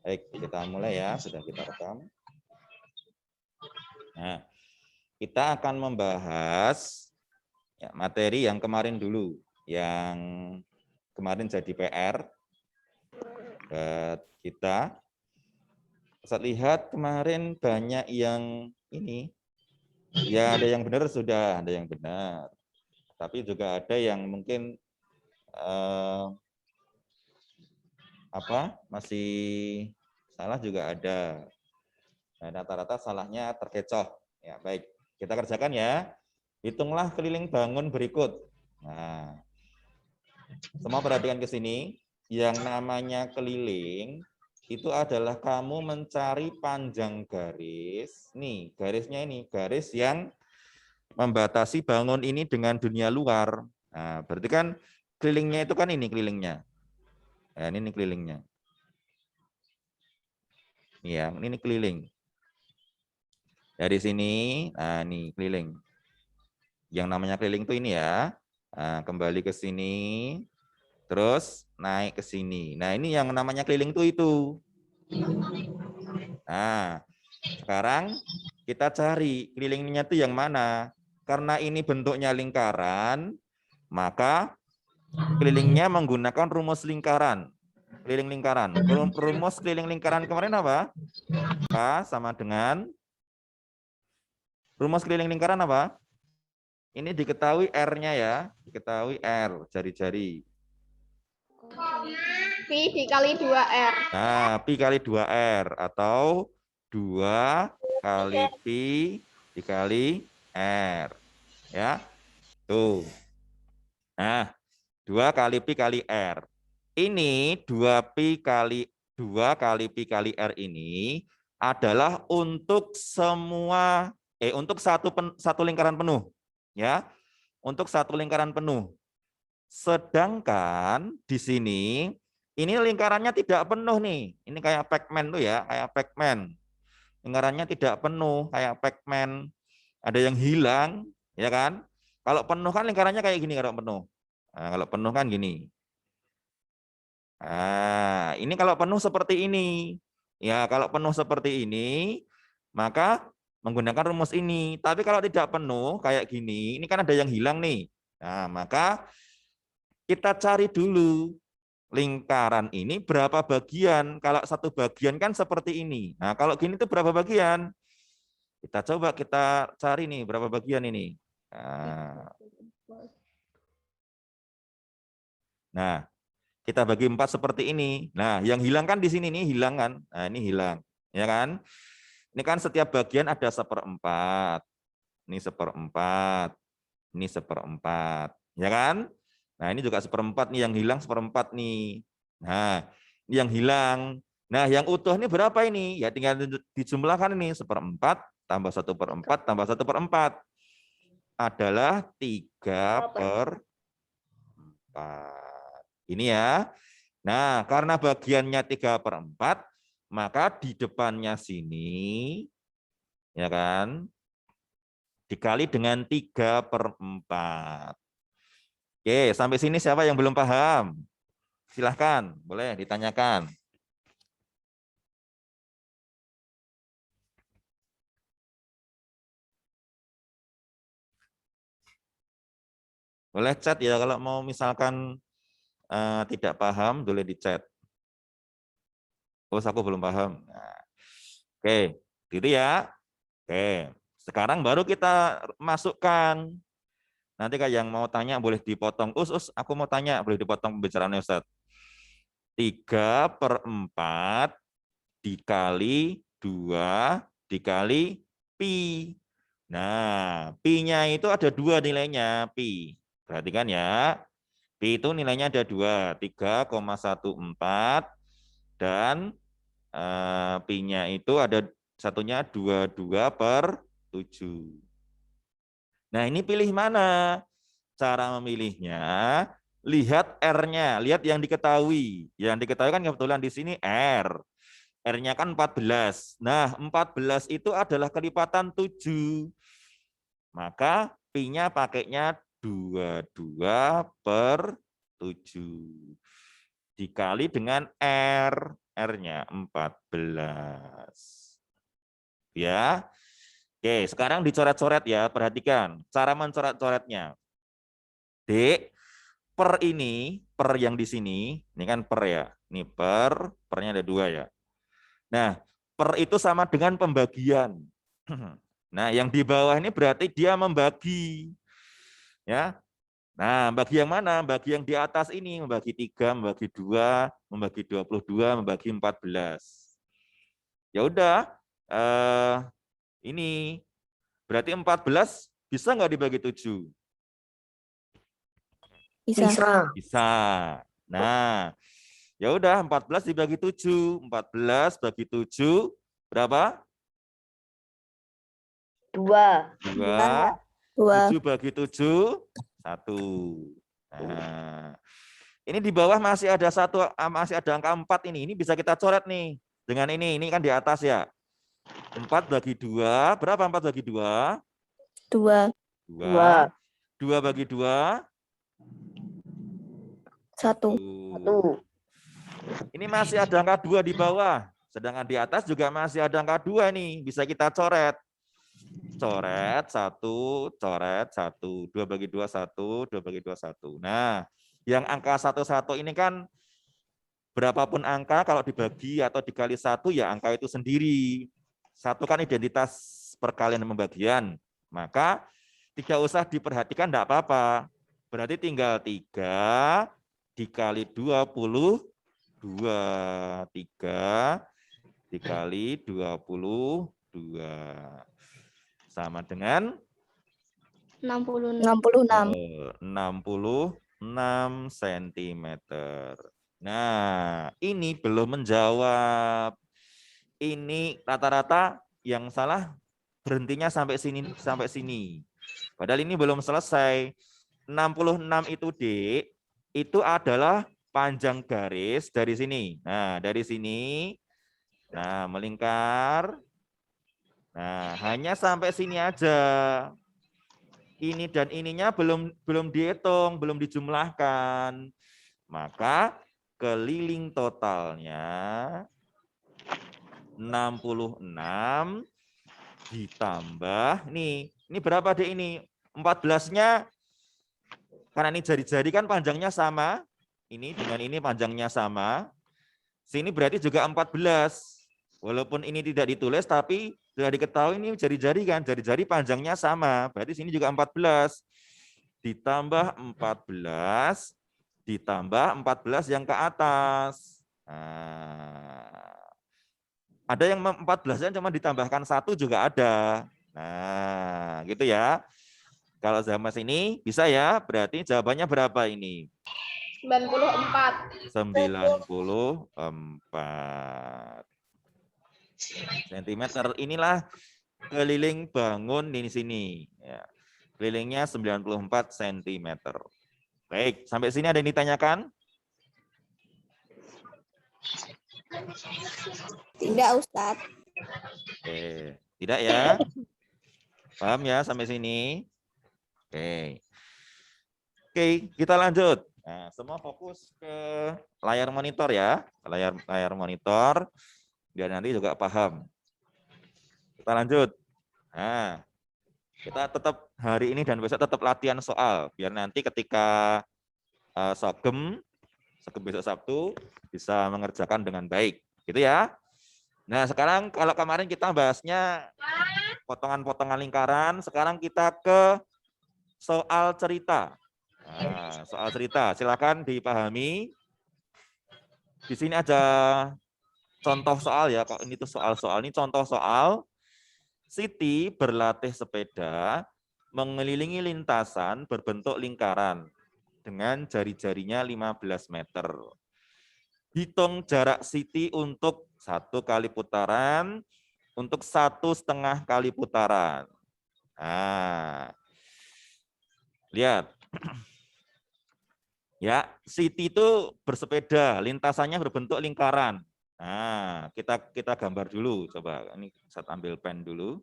Baik, kita mulai ya, sudah kita rekam. Nah, kita akan membahas ya, materi yang kemarin dulu, yang kemarin jadi PR buat kita. Saya lihat kemarin banyak yang ini, ya ada yang benar sudah, ada yang benar. Tapi juga ada yang mungkin masih salah juga ada. Nah, rata-rata salahnya terkecoh. Ya, baik. Kita kerjakan ya. Hitunglah keliling bangun berikut. Nah, semua perhatikan ke sini. Yang namanya keliling itu adalah kamu mencari panjang garis. Nih, garisnya ini, garis yang membatasi bangun ini dengan dunia luar. Nah, berarti kan kelilingnya itu kan ini kelilingnya. Nah, ini kelilingnya. Ya, ini keliling. Dari sini, nah ini keliling. Yang namanya keliling itu ini ya. Nah, kembali ke sini, terus naik ke sini. Nah, ini yang namanya keliling itu. Nah, sekarang kita cari kelilingnya itu yang mana. Karena ini bentuknya lingkaran, maka kelilingnya menggunakan rumus lingkaran. Keliling lingkaran. Rumus keliling lingkaran kemarin apa? K sama dengan rumus keliling lingkaran apa? Ini diketahui R-nya ya, diketahui R, jari-jari. Pi dikali 2R. Nah, Pi kali 2R atau 2 kali Pi dikali R. Ya, tuh. Nah, 2 kali Pi kali R. Ini 2 Pi kali 2 kali Pi kali R ini adalah untuk semua untuk satu lingkaran penuh, ya. Untuk satu lingkaran penuh. Sedangkan di sini ini lingkarannya tidak penuh nih. Ini kayak Pac-Man tuh ya, kayak Pac-Man. Lingkarannya tidak penuh kayak Pac-Man. Ada yang hilang, ya kan? Kalau penuh kan lingkarannya kayak gini kalau penuh. Nah, kalau penuh kan gini. Nah, ini kalau penuh seperti ini. Ya, kalau penuh seperti ini, maka menggunakan rumus ini. Tapi kalau tidak penuh kayak gini, ini kan ada yang hilang nih. Nah, maka kita cari dulu lingkaran ini berapa bagian. Kalau satu bagian kan seperti ini. Nah, kalau gini itu berapa bagian? Kita coba kita cari nih berapa bagian ini. Nah, kita bagi 4 seperti ini. Nah, yang hilang kan di sini nih, hilang kan? Nah, ini hilang. Ya kan? Ini kan setiap bagian ada 1/4. Ini 1/4. Ini 1/4. Ya kan? Nah, ini juga 1/4 nih, yang hilang 1/4 nih. Nah, ini yang hilang. Nah, yang utuh ini berapa ini? Ya tinggal dijumlahkan ini 1/4 tambah 1/4 tambah 1/4 adalah 3/4. Ini ya. Nah, karena bagiannya 3/4, maka di depannya sini, ya kan, dikali dengan 3/4. Oke, sampai sini siapa yang belum paham? Silahkan, boleh ditanyakan. Boleh chat ya, kalau mau misalkan tidak paham, boleh di chat. Oh, aku belum paham. Nah, oke, gitu ya. Oke, sekarang baru kita masukkan. Nanti kayak yang mau tanya boleh dipotong. Aku mau tanya, boleh dipotong pembicaraannya Ustaz. 3/4 dikali 2 dikali pi. Nah, pi-nya itu ada 2 nilainya, pi. Perhatikan ya. Pi itu nilainya ada 2, 3,14 dan pi-nya itu ada satunya 22/7. Nah, ini pilih mana? Cara memilihnya, lihat R-nya, lihat yang diketahui. Yang diketahui kan kebetulan di sini R. R-nya kan 14. Nah, 14 itu adalah kelipatan 7. Maka pi-nya pakainya 22/7. Dikali dengan R. R-nya 14. Ya. Oke, sekarang dicoret-coret ya. Perhatikan cara mencoret-coretnya. D, per yang di sini, ini kan per ya. Ini pernya ada 2 ya. Nah, per itu sama dengan pembagian. Nah, yang di bawah ini berarti dia membagi. Ya. Nah, bagi yang mana? Bagi yang di atas ini, membagi 3, membagi 2, membagi 22, membagi 14. Ya udah, ini berarti 14 bisa nggak dibagi 7? Bisa. Bisa. Nah, ya udah 14 dibagi 7. 14 bagi 7 berapa? 2. 2. 2. 7 bagi 7, 1. Nah, ini di bawah masih ada angka 4 ini. Ini bisa kita coret nih. Dengan ini kan di atas ya. 4 bagi 2, berapa 4 bagi 2? 2. 2. 2 bagi 2? 1. 1. Ini masih ada angka 2 di bawah. Sedangkan di atas juga masih ada angka 2 nih. Bisa kita coret. Coret 1, coret 1. 2 bagi 2, 1. 2 bagi 2, 1. Nah, yang angka 1 ini kan berapapun angka kalau dibagi atau dikali 1 ya angka itu sendiri. 1 kan identitas perkalian dan pembagian. Maka tidak usah diperhatikan, enggak apa-apa. Berarti tinggal 3 dikali 22. 3 dikali 22. Sama dengan 66. 66 cm. Nah, ini belum menjawab. Ini rata-rata yang salah berhentinya sampai sini. Padahal ini belum selesai. 66 itu D, itu adalah panjang garis dari sini. Nah, dari sini, nah melingkar. Nah, hanya sampai sini aja. Ini dan ininya belum dihitung, belum dijumlahkan. Maka keliling totalnya 66 ditambah nih. Ini berapa deh ini? 14-nya karena ini jari-jari kan panjangnya sama. Ini dengan ini panjangnya sama. Sini berarti juga 14. Walaupun ini tidak ditulis tapi sudah diketahui ini jari-jari kan. Jari-jari panjangnya sama. Berarti sini juga 14. Ditambah 14. Ditambah 14 yang ke atas. Nah, ada yang 14-nya cuma ditambahkan 1 juga ada. Nah, gitu ya. Kalau sama sini bisa ya. Berarti jawabannya berapa ini? 94. 94 cm. Inilah keliling bangun di sini. Ya. Kelilingnya 94 cm. Baik, sampai sini ada yang ditanyakan? Tidak, Ustadz. Oke, tidak ya? Paham ya sampai sini? Oke. Oke, kita lanjut. Nah, semua fokus ke layar monitor ya, ke layar monitor biar nanti juga paham. Kita lanjut. Nah, kita tetap hari ini dan besok tetap latihan soal biar nanti ketika sogem besok Sabtu bisa mengerjakan dengan baik, gitu ya. Nah, sekarang kalau kemarin kita bahasnya potongan-potongan lingkaran, sekarang kita ke soal cerita. Nah, soal cerita, silakan dipahami. Di sini ada contoh soal ya, kalau ini tuh soal-soal ini contoh soal. Siti berlatih sepeda mengelilingi lintasan berbentuk lingkaran dengan jari-jarinya 15 meter. Hitung jarak Siti untuk 1 kali putaran, untuk 1,5 kali putaran. Nah, lihat. Ya, Siti itu bersepeda, lintasannya berbentuk lingkaran. Nah, kita gambar dulu, coba. Ini saya ambil pen dulu.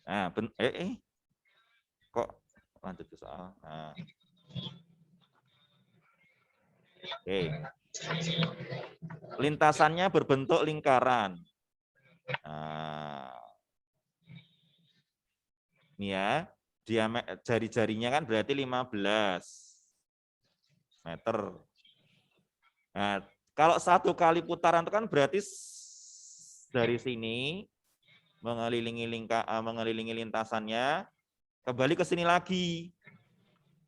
Nah, kok lanjut ke soal. Nah. Oke. Lintasannya berbentuk lingkaran. Nah, ini ya, jari-jarinya kan berarti 15 meter. Nah, kalau satu kali putaran itu kan berarti dari sini mengelilingi lintasannya, kembali ke sini lagi.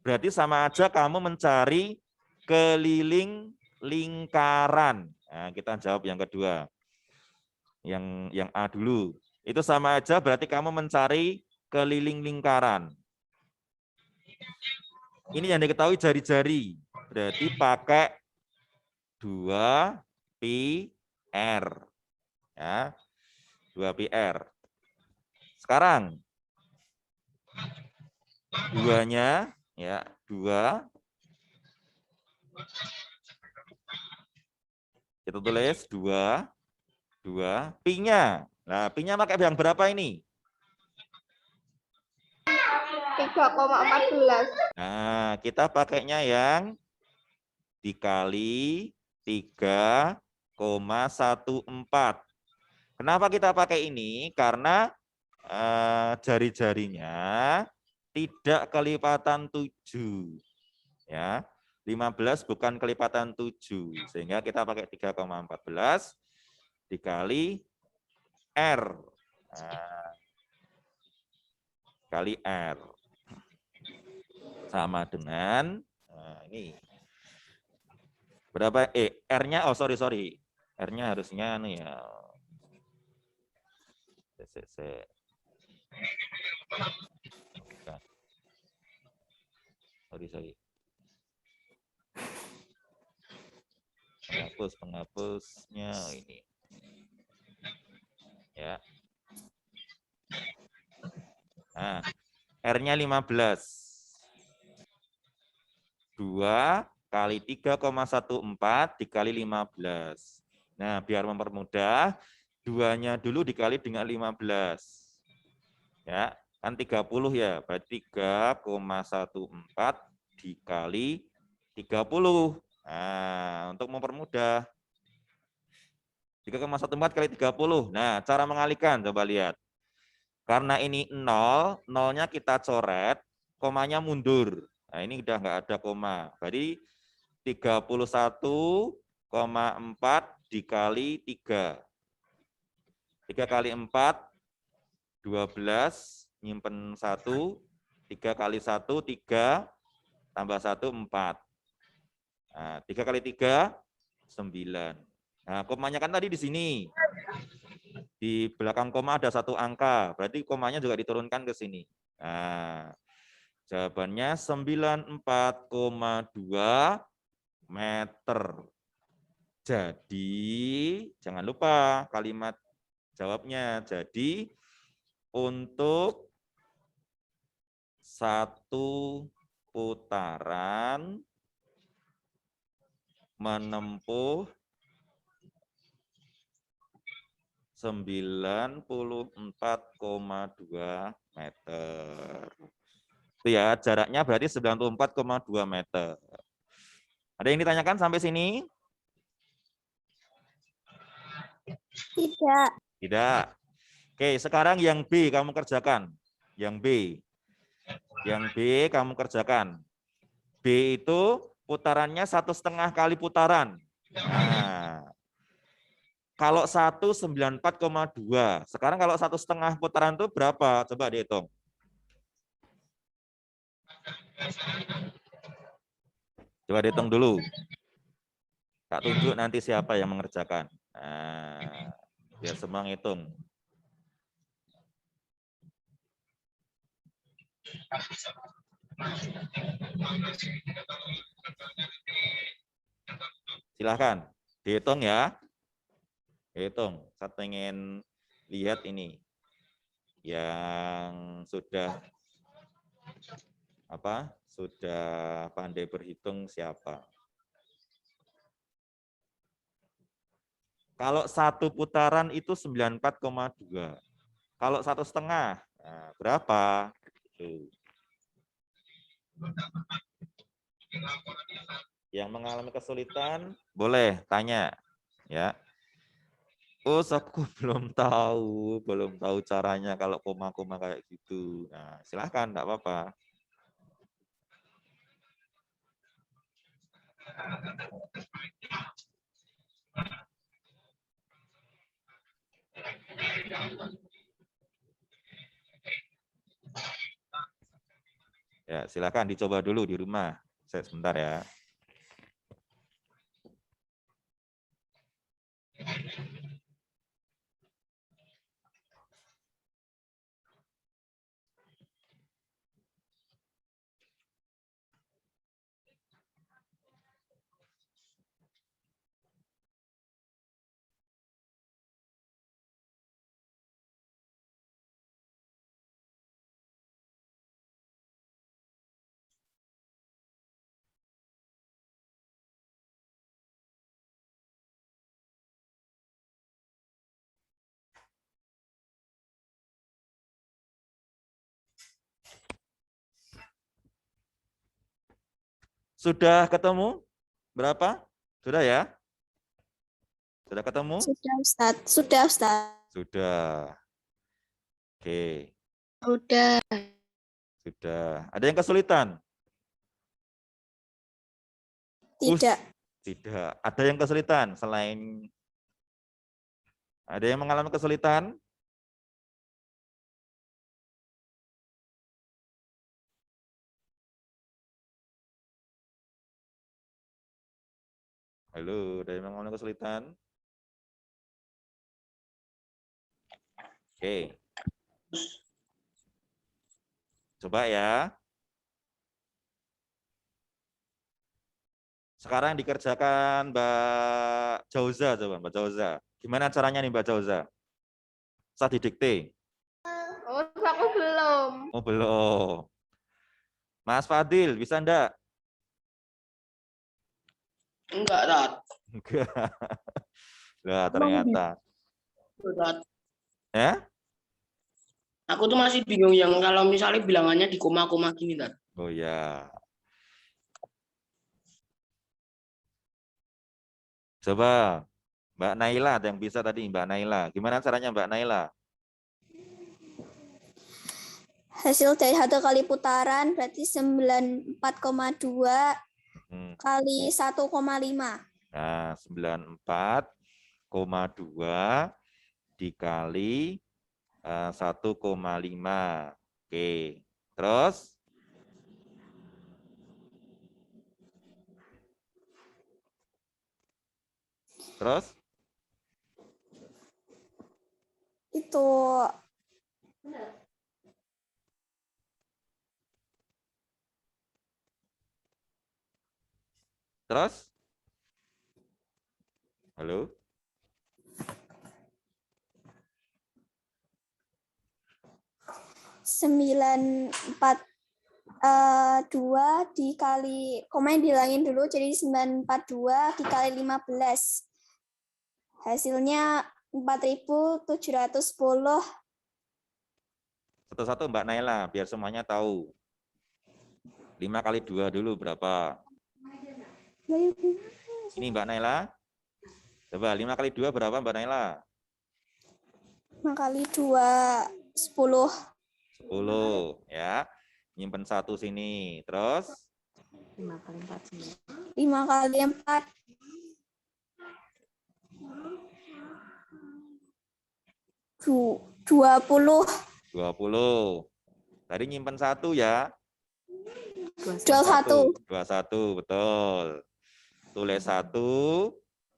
Berarti sama aja kamu mencari keliling lingkaran. Nah, kita jawab yang kedua. Yang A dulu. Itu sama aja berarti kamu mencari keliling lingkaran. Ini yang diketahui jari-jari. Berarti pakai 2 pi r. Ya. 2 pi r. Sekarang 2-nya ya, 2. Kita tulis 2 pi-nya. Nah, pi-nya pakai yang berapa ini? 3,14. Nah, kita pakainya yang dikali 3,14. Kenapa kita pakai ini? Karena jari-jarinya tidak kelipatan 7. Ya, 15 bukan kelipatan 7. Sehingga kita pakai 3,14 dikali R. Nah, kali R. Sama dengan, ini. Berapa? R-nya, oh sorry. R-nya harusnya nih ya. Sorry. Penghapusnya ini. Ya. Nah, R-nya 15. 2 kali 3,14 dikali 15. Nah, biar mempermudah, 2-nya dulu dikali dengan 15. Ya, kan 30 ya, berarti 3,14 dikali 30. Nah, untuk mempermudah, 3,14 kali 30. Nah, cara mengalihkan, coba lihat. Karena ini 0, 0-nya kita coret, komanya mundur. Nah, ini udah nggak ada koma. Berarti 31,4 dikali 3. 3 kali 4, 12, nyimpen 1, 3 kali 1, 3, tambah 1, 4. Nah, 3 kali 3, 9. Nah, komanya kan tadi di sini. Di belakang koma ada 1 angka, berarti komanya juga diturunkan ke sini. Nah, jawabannya 94,2 meter. Jadi, jangan lupa kalimat jawabnya. Jadi, untuk 1 putaran menempuh 94,2 meter. Itu ya, jaraknya berarti 94,2 meter. Ada yang ditanyakan sampai sini? Tidak. Tidak. Oke, sekarang yang B kamu kerjakan. Yang B. Yang B kamu kerjakan. B itu putarannya 1,5 kali putaran. Nah, kalau 1 94,2. Sekarang kalau 1,5 putaran itu berapa? Coba dihitung. Coba dihitung dulu. Tak tunjuk nanti siapa yang mengerjakan. Nah, biar semua ngitung. Silahkan dihitung ya. Hitung. Saya pengen lihat ini yang sudah pandai berhitung siapa. Kalau 1 putaran itu 94,2. Kalau 1,5, nah, berapa? Tuh. Yang mengalami kesulitan boleh tanya, ya. Oh, aku belum tahu caranya kalau koma-koma kayak gitu. Nah, silahkan, enggak apa-apa. Ya, silahkan dicoba dulu di rumah. Saya sebentar ya. Sudah ketemu? Berapa? Sudah ya? Sudah ketemu? Sudah, Ustadz. Sudah, Ustadz. Sudah. Oke, Udah. sudah. Ada yang kesulitan? Tidak. Tidak. Ada yang kesulitan selain ada yang mengalami kesulitan? Halo, ada yang mengalami kesulitan? Oke. Coba ya. Sekarang dikerjakan Mbak Jauza, coba Mbak Jauza. Gimana caranya nih Mbak Jauza? Saya didikte. Oh, aku belum. Oh, belum. Mas Fadil, bisa enggak? Enggak, Rat. Enggak. Lah, ternyata. Rat. Ya? Aku tuh masih bingung yang kalau misalnya bilangannya di koma-koma gini, Rat. Oh ya. Coba Mbak Naila ada yang bisa tadi, Mbak Naila. Gimana caranya Mbak Naila? Hasil dari satu kali putaran berarti 94,2 Hmm. kali 1,5. Nah, 94,2 dikali 1,5. Oke. Terus? Terus? Itu Terus? Halo? sembilan empat dua dikali koma dihilangin dulu jadi 942 dikali 15. Hasilnya 4.710. Satu-satu Mbak Naila, biar semuanya tahu. 5 kali 2 dulu berapa? Ini Mbak Naila. Coba 5 kali 2 berapa Mbak Naila? 5 kali 2 10. 10 ya. Nyimpen 1 sini. Terus 5 kali 4 20. 20. Tadi nyimpen 1 ya. 21. 21, betul. Tulis 1.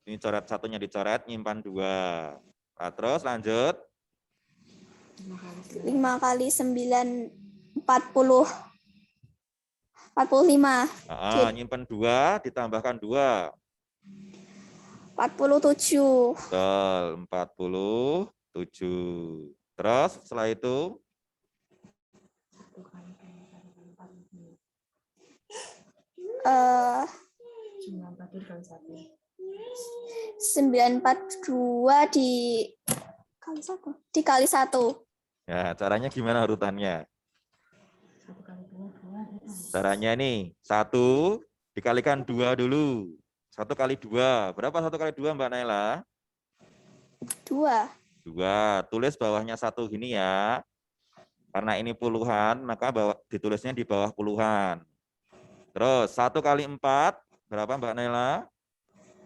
Ini coret satunya dicoret, nyimpan 2. Nah, terus lanjut. 5 kali 9 40. 45. Nyimpan 2, ditambahkan 2. 47. Betul, 47. Terus setelah itu 942 dikali 1. ya, caranya gimana urutannya? Caranya nih, 1 Dikalikan 2 dulu. 1 kali 2. Berapa 1 kali 2, Mbak Naila? 2. 2. Tulis bawahnya 1 gini ya. Karena ini puluhan, maka ditulisnya di bawah puluhan. Terus 1 kali 4, berapa Mbak Naila?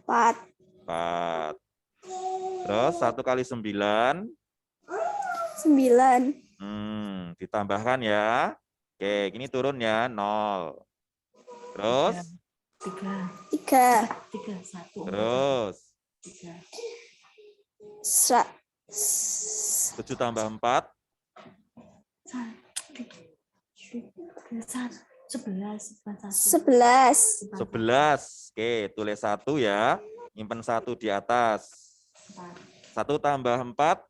4. 4. Terus 1 kali 9. 9. Ditambahkan ya. Oke, ini turun ya, 0. Terus? 3. Terus? 7 tambah 4. 11. 11. Oke, tulis 1 ya. Nyimpen 1 di atas. 1 tambah 4.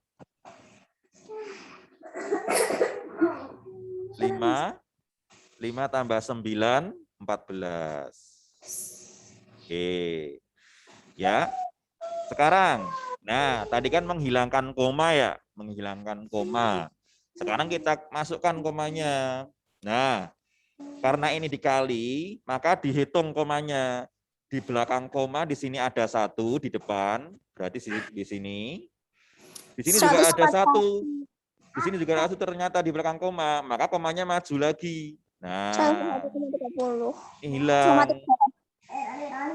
5. 5 tambah 9. 14. Oke. Ya. Sekarang. Nah, tadi kan menghilangkan koma ya. Menghilangkan koma. Sekarang kita masukkan komanya. Nah, karena ini dikali, maka dihitung komanya. Di belakang koma di sini ada 1 di depan, berarti di sini. Di sini juga ada 1. Di sini juga ada 1 ternyata di belakang koma, maka komanya maju lagi. Nah, 1,30. hilang.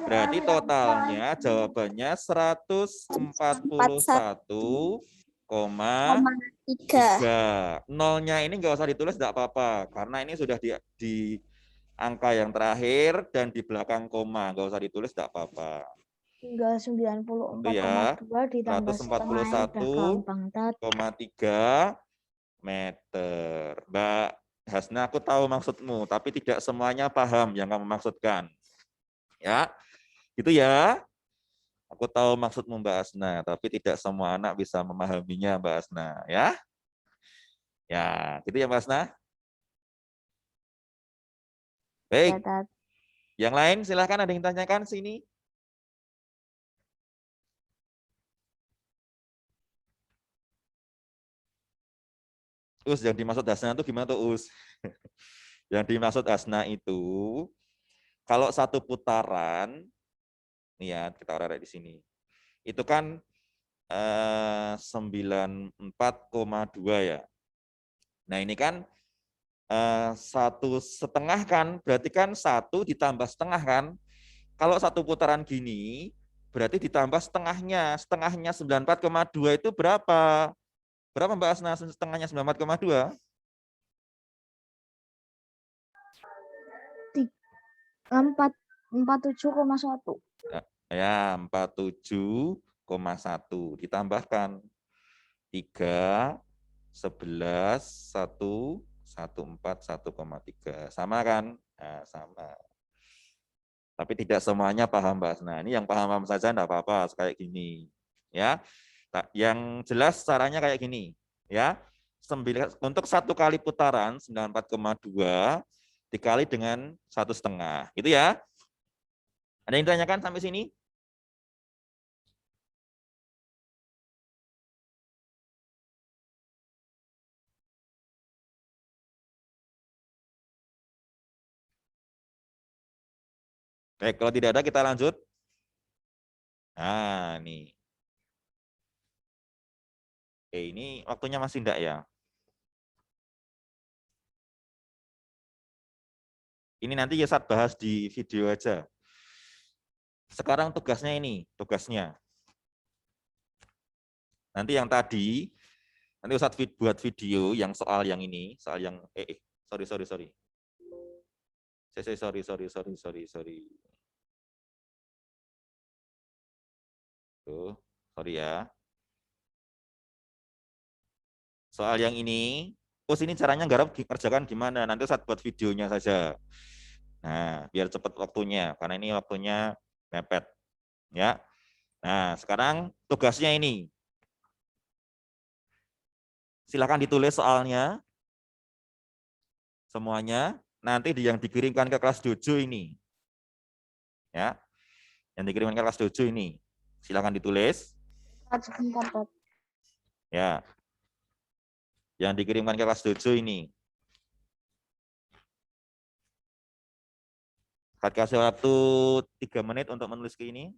Berarti totalnya jawabannya 141,3. Nolnya ini nggak usah ditulis, tidak apa-apa. Karena ini sudah di angka yang terakhir dan di belakang koma. Nggak usah ditulis, tidak apa-apa. Tinggal Itu ya, 94,2 ditambah setengah udah gampang. 141,3 meter. Mbak Hasna, aku tahu maksudmu, tapi tidak semuanya paham yang kamu maksudkan. Ya, gitu ya. Aku tahu maksudmu Mbak Hasna, tapi tidak semua anak bisa memahaminya Mbak Hasna. Ya, ya, gitu ya Mbak Hasna. Baik. Yang lain silahkan, ada yang tanyakan sini. Yang dimaksud Hasna itu gimana tuh Us? Yang dimaksud Hasna itu kalau 1 putaran, nih ya kita orek di sini. Itu kan 94,2 ya. Nah ini kan 1,5 kan, berarti kan 1 ditambah setengah kan. Kalau 1 putaran gini, berarti ditambah setengahnya. Setengahnya 94,2 itu berapa? Berapa Mbak Asna setengahnya 94,2? 47,1. Ya, 47,1. Ditambahkan 3, 11, 1, 14, 1,3. Sama kan? Nah, sama. Tapi tidak semuanya paham Mbak Asna. Ini yang paham-paham saja enggak apa-apa, kayak gini. Ya. Yang jelas caranya kayak gini, ya. Untuk 1 kali putaran 94,2 dikali dengan 1,5, gitu ya. Ada yang ditanyakan sampai sini? Baik, kalau tidak ada kita lanjut. Nah, nih. Oke, ini waktunya masih enggak ya? Ini nanti Yesat bahas di video aja. Sekarang tugasnya ini, tugasnya. Nanti yang tadi, nanti Ustadz buat video yang soal yang ini, soal yang sorry. Sorry. Tuh, sorry ya. Soal yang ini, ini caranya garap kerjakan gimana? Nanti Ustadz buat videonya saja. Nah, biar cepat waktunya, karena ini waktunya mepet. Ya. Nah, sekarang tugasnya ini. Silakan ditulis soalnya. Semuanya. Nanti yang dikirimkan ke kelas dojo ini. Ya. Yang dikirimkan ke kelas dojo ini. Silakan ditulis. Ya. Yang dikirimkan ke kelas dojo ini. Kasih waktu 3 menit untuk menulis ke ini.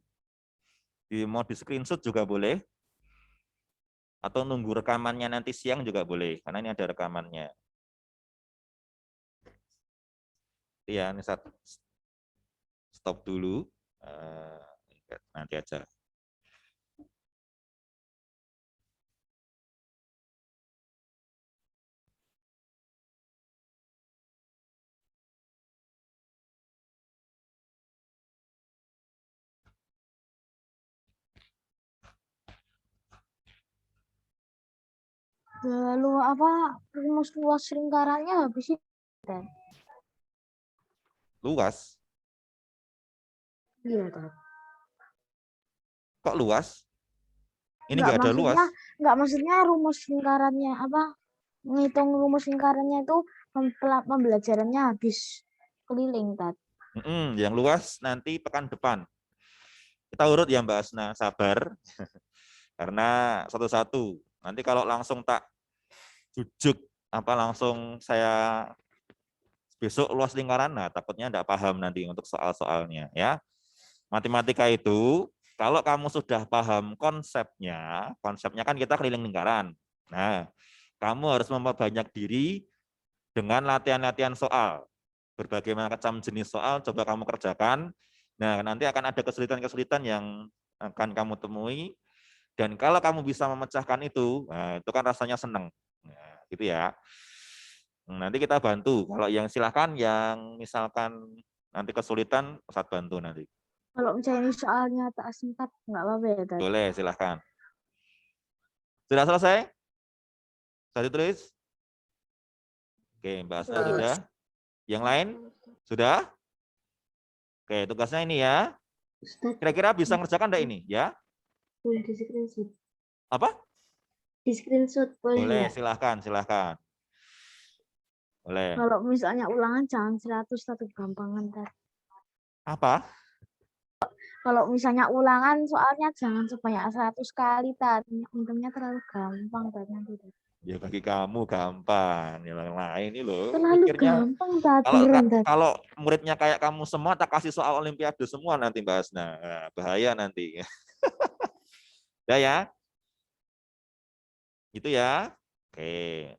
Mau di screenshot juga boleh. Atau nunggu rekamannya nanti siang juga boleh, karena ini ada rekamannya. Ya, ini stop dulu. Nanti aja. Lalu apa rumus luas lingkarannya habis itu? Luas? Iya, Dad. Kok luas? Ini Enggak, nggak ada luas. maksudnya rumus lingkarannya apa? Menghitung rumus lingkarannya itu pembelajarannya habis keliling, Dad. Yang luas nanti pekan depan. Kita urut ya Mbak Asna, sabar. Karena satu-satu. Nanti kalau langsung tak jujuk, langsung saya besok luas lingkaran, nah takutnya enggak paham nanti untuk soal-soalnya ya. Matematika itu kalau kamu sudah paham konsepnya kan kita keliling lingkaran. Nah, kamu harus memperbanyak diri dengan latihan-latihan soal. Berbagai macam jenis soal coba kamu kerjakan. Nah, nanti akan ada kesulitan-kesulitan yang akan kamu temui. Dan kalau kamu bisa memecahkan itu, nah, itu kan rasanya senang. Nah, gitu ya. Nanti kita bantu. Kalau yang silahkan, yang misalkan nanti kesulitan, Ustadz bantu nanti. Kalau misalnya soalnya tak singkat, nggak apa-apa ya, Dad? Boleh, silahkan. Sudah selesai? Sudah ditulis? Oke, Mbak Asna sudah. Yang lain? Sudah? Oke, tugasnya ini ya. Kira-kira bisa ngerjakan enggak ini? Ya? Boleh di screenshot. Apa? Di screenshot Boleh, nggak? silahkan. Boleh. Kalau misalnya ulangan jangan 100 tapi gampangan, Dad. Apa? Kalau misalnya ulangan soalnya jangan sebanyak 100 kali, Dad. Untungnya terlalu gampang, Dad. Nanti, Dad. Ya bagi kamu gampang, yang lain ini loh. Terlalu Mikirnya gampang, Dad. kalau Beneran, Dad. kalau muridnya kayak kamu semua tak kasih soal olimpiade semua nanti Mbak Asna. Nah, bahaya nanti. Udah ya? Gitu ya. Oke.